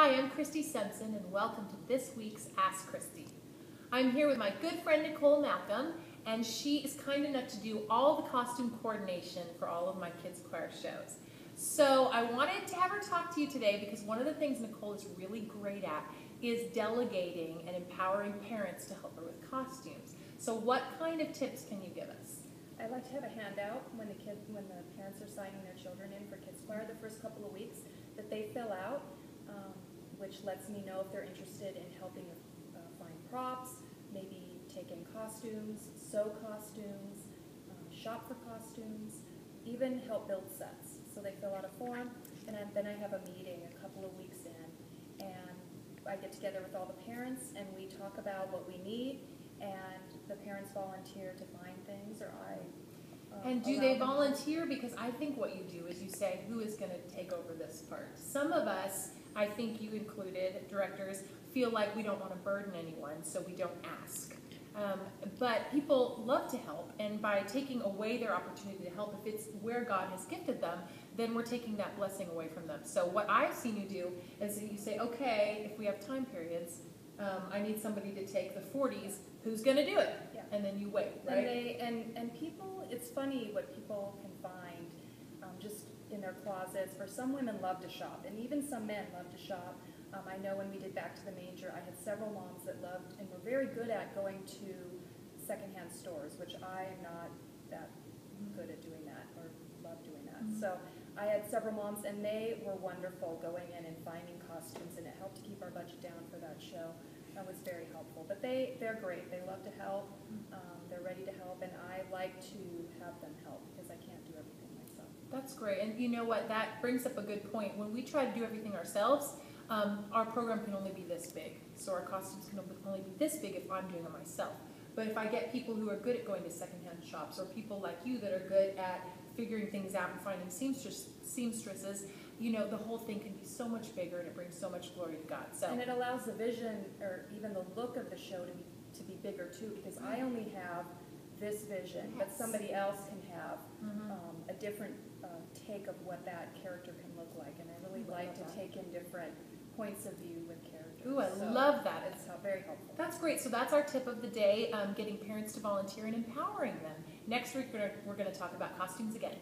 Hi, I'm Christy Simpson, and welcome to this week's Ask Christy. I'm here with my good friend Nicole Malcolm, and she is kind enough to do all the costume coordination for all of my kids' choir shows. So I wanted to have her talk to you today because one of the things Nicole is really great at is delegating and empowering parents to help her with costumes. So what kind of tips can you give us? I like to have a handout when the parents are signing their children in for kids choir the first couple of weeks that they fill out, which lets me know if they're interested in helping find props, maybe take in costumes, sew costumes, shop for costumes, even help build sets. So they fill out a form, and then I have a meeting a couple of weeks in, and I get together with all the parents and we talk about what we need, and the parents volunteer to find things, or I and do they volunteer? Because I think what you do is you say, who is going to take over this part? Some of us, I think you included, directors, feel like we don't want to burden anyone, so we don't ask. But people love to help, and by taking away their opportunity to help, if it's where God has gifted them, then we're taking that blessing away from them. So what I've seen you do is you say, okay, if we have time periods, I need somebody to take the 40s, who's going to do it? Yeah. And then you wait, right? And people, it's funny what people can find just in their closets. For some women love to shop, and even some men love to shop. I know when we did Back to the Manger, I had several moms that loved and were very good at going to secondhand stores, which I am not that good at doing that or love doing that. So I had several moms, and they were wonderful going in and finding costumes, and it helped to keep our budget down for that show. That was very helpful. But they're great. They love to help. They're ready to help, and I like to have them help because I can't do everything myself. That's great. And you know what? That brings up a good point. When we try to do everything ourselves, our program can only be this big. So our costumes can only be this big if I'm doing it myself. But if I get people who are good at going to secondhand shops, or people like you that are good at figuring things out and finding seamstresses, you know, the whole thing can be so much bigger, and it brings so much glory to God. So, and it allows the vision, or even the look of the show, to be bigger too, because I only have this vision, but somebody else can have a different take of what that character can look like, and I really like to take in different points of view with characters. Ooh, I love that. It's very helpful. That's great. So that's our tip of the day, getting parents to volunteer and empowering them. Next week, we're going to talk about costumes again.